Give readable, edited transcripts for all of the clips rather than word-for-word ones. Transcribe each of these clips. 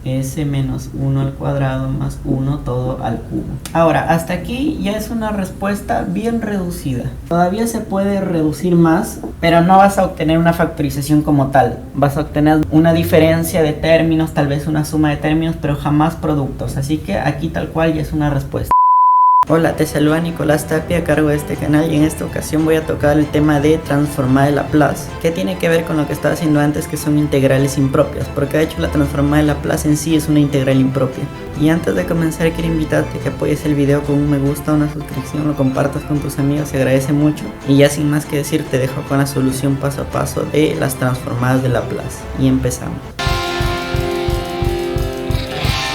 S menos 1 al cuadrado más 1 todo al cubo. Ahora, hasta aquí ya es una respuesta bien reducida. Todavía se puede reducir más, pero no vas a obtener una factorización como tal. Vas a obtener una diferencia de términos, tal vez una suma de términos, pero jamás productos. Así que aquí tal cual ya es una respuesta. Hola, te saluda Nicolás Tapia a cargo de este canal y en esta ocasión voy a tocar el tema de transformada de Laplace, que tiene que ver con lo que estaba haciendo antes, que son integrales impropias, porque de hecho la transformada de Laplace en sí es una integral impropia. Y antes de comenzar quiero invitarte a que apoyes el video con un me gusta, una suscripción, lo compartas con tus amigos, se agradece mucho. Y ya sin más que decir, te dejo con la solución paso a paso de las transformadas de Laplace. Y empezamos.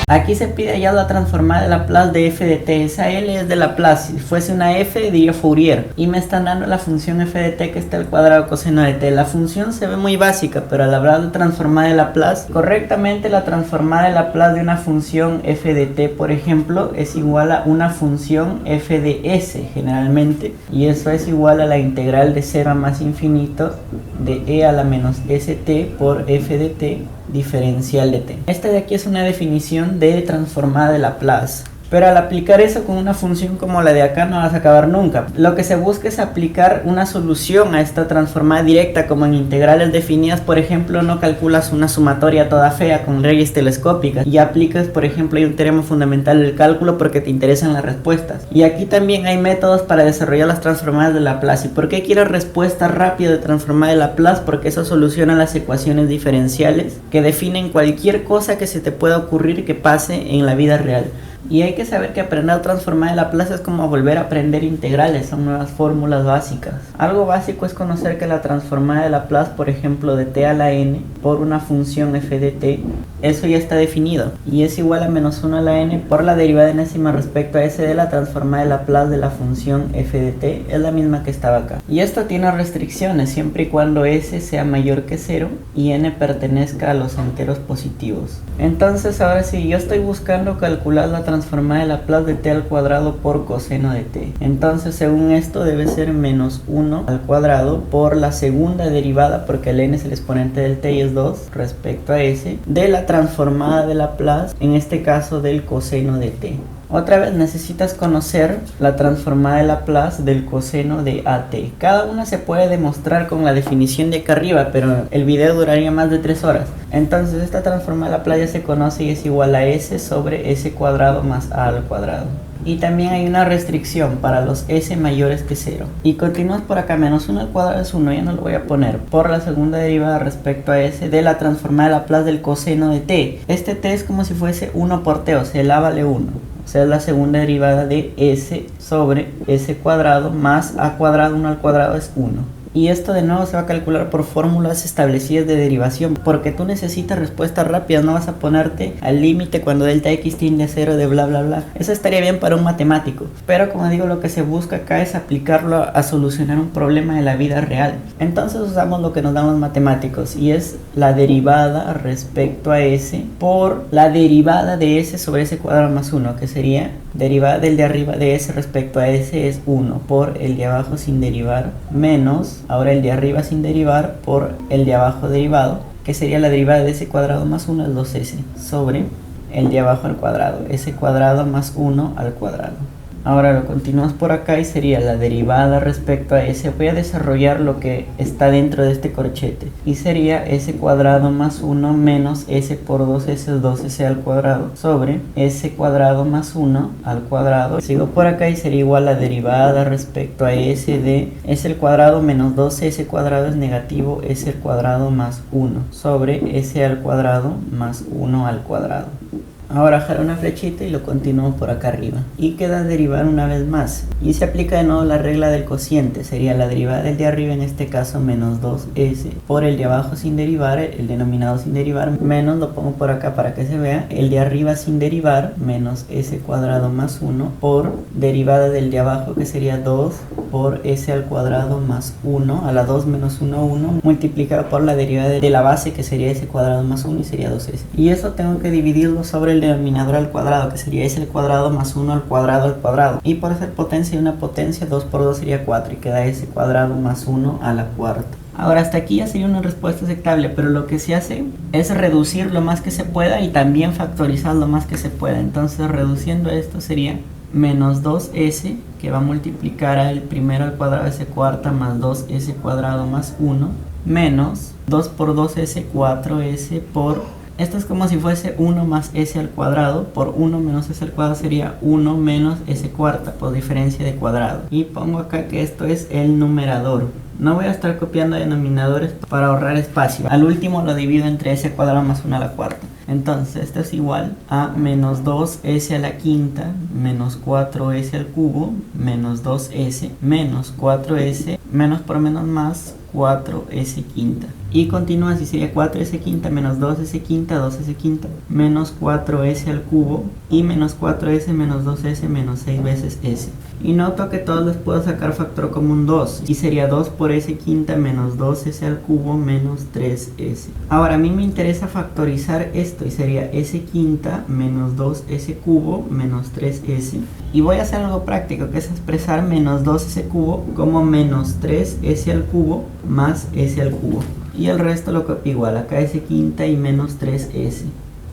Aquí se pide hallar la transformada de Laplace de f de t. Esa L es de Laplace. Si fuese una f diría Fourier. Y me están dando la función f de t que está al cuadrado coseno de t. La función se ve muy básica, pero al hablar de transformada de Laplace, correctamente la transformada de Laplace de una función f de t, por ejemplo, es igual a una función f de s generalmente. Y eso es igual a la integral de 0 a más infinito de e a la menos st por f de t diferencial de t. Esta de aquí es una definición de transformada de Laplace. Pero al aplicar eso con una función como la de acá no vas a acabar nunca. Lo que se busca es aplicar una solución a esta transformada directa, como en integrales definidas. Por ejemplo, no calculas una sumatoria toda fea con leyes telescópicas y aplicas, por ejemplo, hay un teorema fundamental del cálculo porque te interesan las respuestas. Y aquí también hay métodos para desarrollar las transformadas de Laplace. ¿Y por qué quiero respuesta rápida de transformada de Laplace? Porque eso soluciona las ecuaciones diferenciales que definen cualquier cosa que se te pueda ocurrir que pase en la vida real. Y hay que saber que aprender transformada de Laplace es como volver a aprender integrales, son nuevas fórmulas básicas. Algo básico es conocer que la transformada de Laplace, por ejemplo, de t a la n por una función f de t, eso ya está definido. Y es igual a menos 1 a la n por la derivada enésima respecto a s de la transformada de Laplace de la función f de t, es la misma que estaba acá. Y esto tiene restricciones siempre y cuando s sea mayor que 0 y n pertenezca a los enteros positivos. Entonces ahora sí, yo estoy buscando calcular la transformada de Laplace de t al cuadrado por coseno de t. Entonces según esto debe ser menos 1 al cuadrado por la segunda derivada, porque el n es el exponente del t y es 2 respecto a s, de la transformada de Laplace, en este caso del coseno de t. Otra vez necesitas conocer la transformada de Laplace del coseno de at. Cada una se puede demostrar con la definición de acá arriba, pero el video duraría más de 3 horas. Entonces esta transformada de Laplace ya se conoce y es igual a s sobre s cuadrado más a al cuadrado. Y también hay una restricción para los s mayores que 0. Y continúas por acá, menos 1 al cuadrado es 1, ya no lo voy a poner, por la segunda derivada respecto a s de la transformada de Laplace del coseno de t. Este t es como si fuese 1 por t, o sea, la vale 1. O sea, es la segunda derivada de s sobre s cuadrado más a cuadrado, 1 al cuadrado es 1. Y esto de nuevo se va a calcular por fórmulas establecidas de derivación, porque tú necesitas respuestas rápidas, no vas a ponerte al límite cuando delta x tiende a 0 de bla bla bla. Eso estaría bien para un matemático, pero como digo, lo que se busca acá es aplicarlo a solucionar un problema de la vida real. Entonces usamos lo que nos dan los matemáticos y es la derivada respecto a s por la derivada de s sobre s cuadrado más 1, que sería derivada del de arriba de s respecto a s es 1 por el de abajo sin derivar menos ahora el de arriba sin derivar por el de abajo derivado, que sería la derivada de s cuadrado más 1 es 2s sobre el de abajo al cuadrado, s cuadrado más 1 al cuadrado. Ahora lo continúas por acá y sería la derivada respecto a s. Voy a desarrollar lo que está dentro de este corchete y sería s cuadrado más 1 menos s por 2s es 2s al cuadrado sobre s cuadrado más 1 al cuadrado. Sigo por acá y sería igual la derivada respecto a s de s al cuadrado menos 2s cuadrado es negativo s al cuadrado más 1 sobre s al cuadrado más 1 al cuadrado. Ahora jalo una flechita y lo continúo por acá arriba. Y queda derivar una vez más. Y se aplica de nuevo la regla del cociente. Sería la derivada del de arriba, en este caso menos 2s, por el de abajo sin derivar, el denominado sin derivar, menos, lo pongo por acá para que se vea, el de arriba sin derivar, menos s cuadrado más 1, por derivada del de abajo, que sería 2 por s al cuadrado más 1, a la 2 menos 1, 1, multiplicado por la derivada de la base, que sería s cuadrado más 1 y sería 2s. Y eso tengo que dividirlo sobre el denominador al cuadrado, que sería s al cuadrado más 1 al cuadrado. Y por hacer potencia y una potencia, 2 por 2 sería 4 y queda s cuadrado más 1 a la cuarta. Ahora hasta aquí ya sería una respuesta aceptable, pero lo que se hace es reducir lo más que se pueda y también factorizar lo más que se pueda. Entonces reduciendo esto sería menos 2s, que va a multiplicar al primero al cuadrado s cuarta más 2s cuadrado más 1, menos 2 por 2s, 4s por... Esto es como si fuese 1 más s al cuadrado, por 1 menos s al cuadrado sería 1 menos s cuarta, por diferencia de cuadrado. Y pongo acá que esto es el numerador. No voy a estar copiando denominadores para ahorrar espacio. Al último lo divido entre s cuadrado más 1 a la cuarta. Entonces esto es igual a menos 2s a la quinta menos 4s al cubo menos 2s menos 4s menos por menos más 4s quinta. Y continúa así, sería 4s quinta menos 2s quinta, 2s quinta menos 4s al cubo y menos 4s menos 2s menos 6 veces s. Y noto que todos les puedo sacar factor común 2 y sería 2 por s quinta menos 2s al cubo menos 3s. Ahora a mí me interesa factorizar esto y sería s quinta menos 2s cubo menos 3s. Y voy a hacer algo práctico, que es expresar menos 2s cubo como menos 3s al cubo más s al cubo. Y el resto lo copio igual, acá s quinta y menos 3s.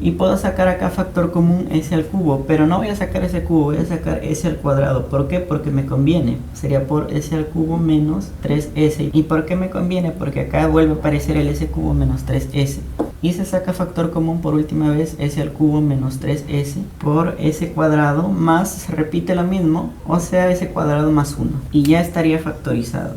Y puedo sacar acá factor común s al cubo, pero no voy a sacar s al cubo, voy a sacar s al cuadrado. ¿Por qué? Porque me conviene. Sería por s al cubo menos 3s. ¿Y por qué me conviene? Porque acá vuelve a aparecer el s cubo menos 3s. Y se saca factor común por última vez, s al cubo menos 3s por s cuadrado más, se repite lo mismo, o sea s cuadrado más 1. Y ya estaría factorizado.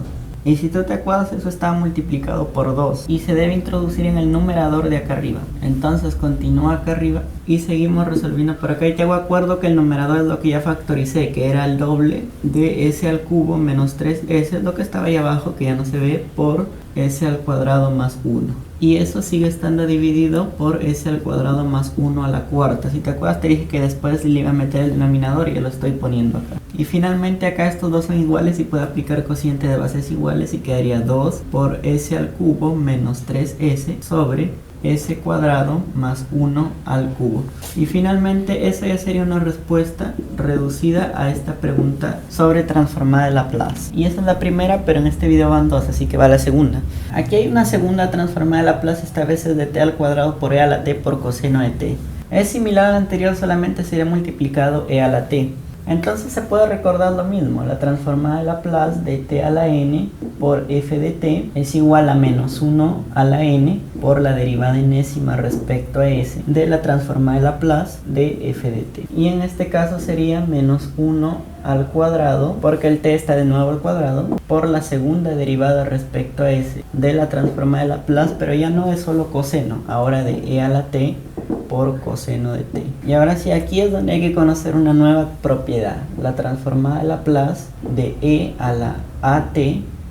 Y si tú te acuerdas, eso estaba multiplicado por 2 y se debe introducir en el numerador de acá arriba. Entonces continúa acá arriba y seguimos resolviendo por acá. Y te hago acuerdo que el numerador es lo que ya factoricé, que era el doble de s al cubo menos 3s, es lo que estaba ahí abajo, que ya no se ve, por s al cuadrado más 1. Y eso sigue estando dividido por s al cuadrado más 1 a la cuarta. Si te acuerdas, te dije que después le iba a meter el denominador y ya lo estoy poniendo acá. Y finalmente acá estos dos son iguales y puedo aplicar cociente de bases iguales y quedaría 2 por s al cubo menos 3s sobre s cuadrado más 1 al cubo. Y finalmente esa ya sería una respuesta reducida a esta pregunta sobre transformada de Laplace. Y esta es la primera, pero en este video van dos, así que va la segunda. Aquí hay una segunda transformada de Laplace, esta vez es de t al cuadrado por e a la t por coseno de t. Es similar al anterior, solamente sería multiplicado e a la t. Entonces se puede recordar lo mismo, la transformada de Laplace de t a la n por f de t es igual a menos 1 a la n por la derivada enésima respecto a s de la transformada de Laplace de f de t. Y en este caso sería menos 1 al cuadrado, porque el t está de nuevo al cuadrado, por la segunda derivada respecto a s de la transformada de Laplace, pero ya no es solo coseno, ahora de e a la t por coseno de t. Y ahora sí, aquí es donde hay que conocer una nueva propiedad, la transformada de Laplace de e a la at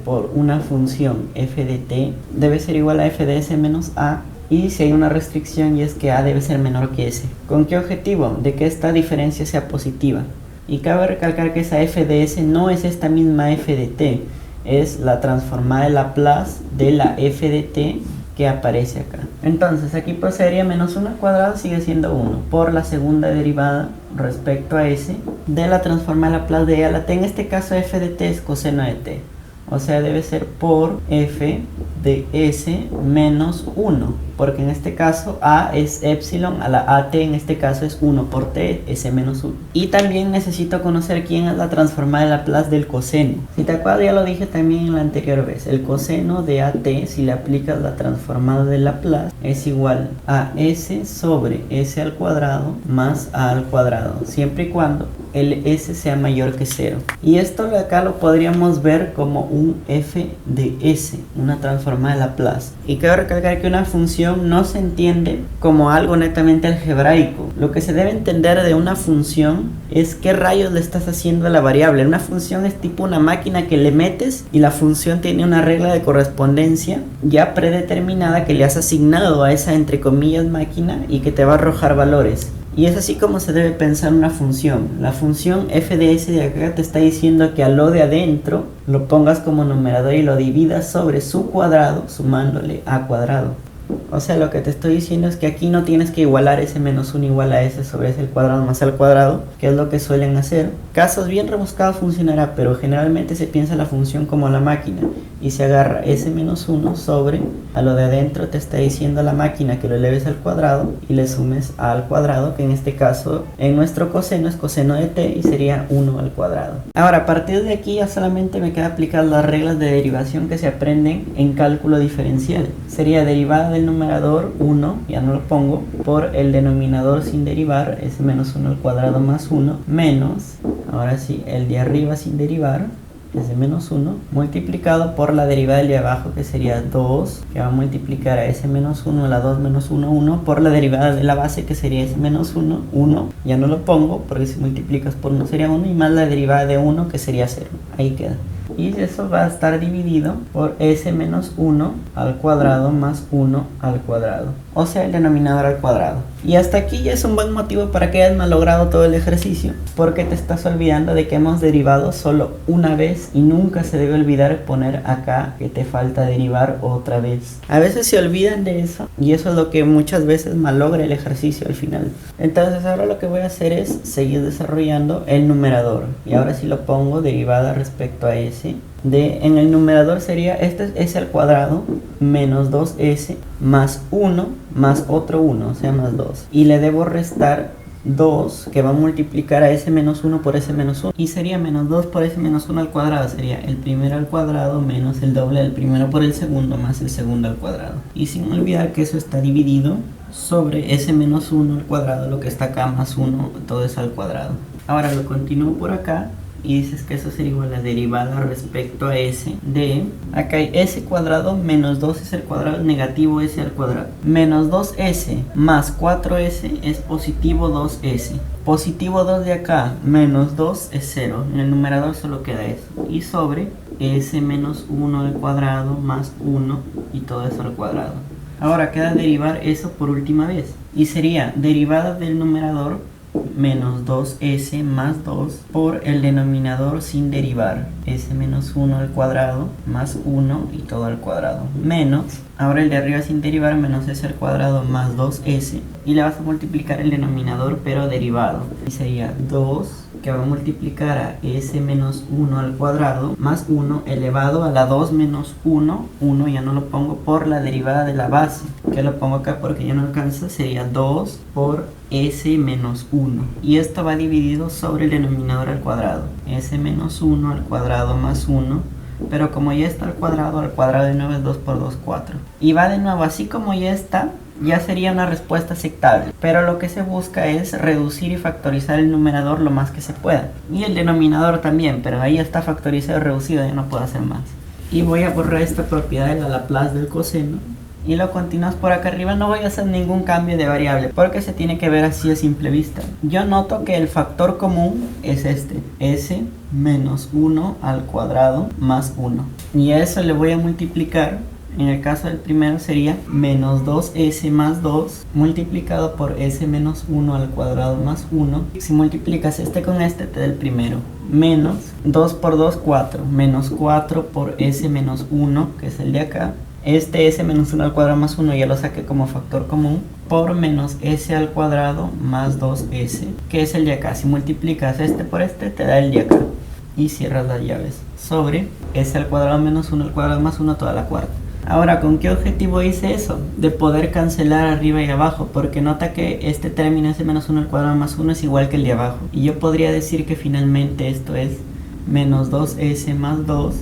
por una función f de t debe ser igual a f de s menos a, y si hay una restricción, y es que a debe ser menor que s. ¿Con qué objetivo? De que esta diferencia sea positiva. Y cabe recalcar que esa f de s no es esta misma f de t, es la transformada de Laplace de la f de t que aparece acá. Entonces aquí procedería menos 1 al cuadrado, sigue siendo 1 por la segunda derivada respecto a s de la transformada de Laplace de e a la t. En este caso f de t es coseno de t, o sea debe ser por f de s menos 1, porque en este caso a es epsilon, a la at en este caso es 1 por t, s menos 1. Y también necesito conocer quién es la transformada de Laplace del coseno. Si te acuerdas, ya lo dije también en la anterior vez, el coseno de at, si le aplicas la transformada de Laplace, es igual a s sobre s al cuadrado más a al cuadrado, siempre y cuando el s sea mayor que 0. Y esto de acá lo podríamos ver como un f de s, una transformada de Laplace. Y quiero recalcar que una función no se entiende como algo netamente algebraico. Lo que se debe entender de una función es qué rayos le estás haciendo a la variable. Una función es tipo una máquina que le metes y la función tiene una regla de correspondencia ya predeterminada que le has asignado a esa entre comillas máquina y que te va a arrojar valores. Y es así como se debe pensar una función. La función f de s de acá te está diciendo que a lo de adentro lo pongas como numerador y lo dividas sobre su cuadrado sumándole a cuadrado. O sea, lo que te estoy diciendo es que aquí no tienes que igualar ese menos 1 igual a s sobre s al cuadrado más al cuadrado, que es lo que suelen hacer. Casos bien rebuscados funcionará, pero generalmente se piensa la función como la máquina. y se agarra s menos 1 sobre, a lo de adentro te está diciendo la máquina que lo eleves al cuadrado y le sumes a al cuadrado, que en este caso en nuestro coseno es coseno de t y sería 1 al cuadrado. Ahora, a partir de aquí ya solamente me queda aplicar las reglas de derivación que se aprenden en cálculo diferencial. Sería derivada del numerador 1, ya no lo pongo, por el denominador sin derivar, s menos 1 al cuadrado más 1, menos, ahora sí, el de arriba sin derivar, s menos 1, multiplicado por la derivada del de abajo, que sería 2, que va a multiplicar a s menos 1 a la 2 menos 1, 1, por la derivada de la base, que sería s menos 1, 1, ya no lo pongo, porque si multiplicas por 1 sería 1, y más la derivada de 1, que sería 0, ahí queda. Y eso va a estar dividido por s menos 1 al cuadrado más 1 al cuadrado, o sea, el denominador al cuadrado. Y hasta aquí ya es un buen motivo para que hayas malogrado todo el ejercicio, porque te estás olvidando de que hemos derivado solo una vez y nunca se debe olvidar poner acá que te falta derivar otra vez. A veces se olvidan de eso y eso es lo que muchas veces malogra el ejercicio al final. Entonces ahora lo que voy a hacer es seguir desarrollando el numerador, y ahora sí lo pongo derivada respecto a s. En el numerador sería este es s al cuadrado menos 2s más 1 más otro 1, o sea más 2, y le debo restar 2, que va a multiplicar a s menos 1 por s menos 1, y sería menos 2 por s menos 1 al cuadrado, sería el primero al cuadrado menos el doble del primero por el segundo más el segundo al cuadrado, y sin olvidar que eso está dividido sobre s menos 1 al cuadrado, lo que está acá más 1, todo eso al cuadrado. Ahora lo continúo por acá y dices que eso sería igual a la derivada respecto a s de, acá hay s cuadrado menos 2s al cuadrado es negativo s al cuadrado, menos 2s más 4s es positivo 2s, positivo 2 de acá menos 2 es 0, en el numerador solo queda eso, y sobre s menos 1 al cuadrado más 1 y todo eso al cuadrado. Ahora queda derivar eso por última vez y sería derivada del numerador menos 2s más 2 por el denominador sin derivar, s menos 1 al cuadrado más 1 y todo al cuadrado, menos, ahora el de arriba sin derivar, menos s al cuadrado más 2s, y le vas a multiplicar el denominador pero derivado, y sería 2 que va a multiplicar a s menos 1 al cuadrado más 1 elevado a la 2 menos 1, 1 ya no lo pongo por la derivada de la base, que lo pongo acá porque ya no alcanza, sería 2 por s menos 1, y esto va dividido sobre el denominador al cuadrado, s menos 1 al cuadrado más 1, pero como ya está al cuadrado de nuevo es 2 por 2, 4, y va de nuevo así como ya está. Ya sería una respuesta aceptable, pero lo que se busca es reducir y factorizar el numerador lo más que se pueda, y el denominador también, pero ahí está factorizado y reducido, ya no puedo hacer más. Y voy a borrar esta propiedad de la Laplace del coseno y lo continúas por acá arriba. No voy a hacer ningún cambio de variable porque se tiene que ver así a simple vista. Yo noto que el factor común es este, s menos 1 al cuadrado más 1, y a eso le voy a multiplicar. En el caso del primero sería menos 2s más 2 multiplicado por s menos 1 al cuadrado más 1. Si multiplicas este con este te da el primero. Menos 2 por 2, 4. Menos 4 por s menos 1, que es el de acá. Este s menos 1 al cuadrado más 1 ya lo saqué como factor común. Por menos s al cuadrado más 2s, que es el de acá. Si multiplicas este por este te da el de acá. Y cierras las llaves. Sobre s al cuadrado menos 1 al cuadrado más 1 toda la cuarta. Ahora, ¿con qué objetivo hice eso? De poder cancelar arriba y abajo, porque nota que este término s menos 1 al cuadrado más 1 es igual que el de abajo. Y yo podría decir que finalmente esto es menos 2s más 2,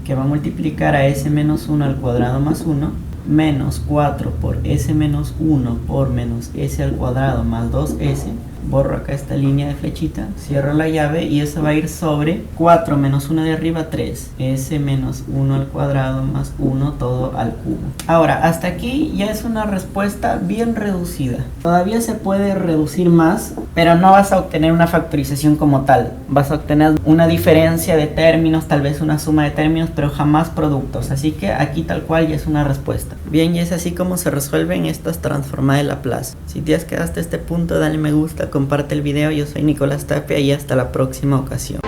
que va a multiplicar a s menos 1 al cuadrado más 1, menos 4 por s menos 1 por menos s al cuadrado más 2s. Borro acá esta línea de flechita, cierro la llave y eso va a ir sobre 4 menos 1 de arriba, 3, s menos 1 al cuadrado más 1 todo al cubo. Ahora, hasta aquí ya es una respuesta bien reducida. Todavía se puede reducir más, pero no vas a obtener una factorización como tal. Vas a obtener una diferencia de términos, tal vez una suma de términos, pero jamás productos. Así que aquí tal cual ya es una respuesta. Bien, y es así como se resuelven estas transformadas de Laplace. Si te has quedado hasta este punto, dale me gusta, comparte el video. Yo soy Nicolás Tapia y hasta la próxima ocasión.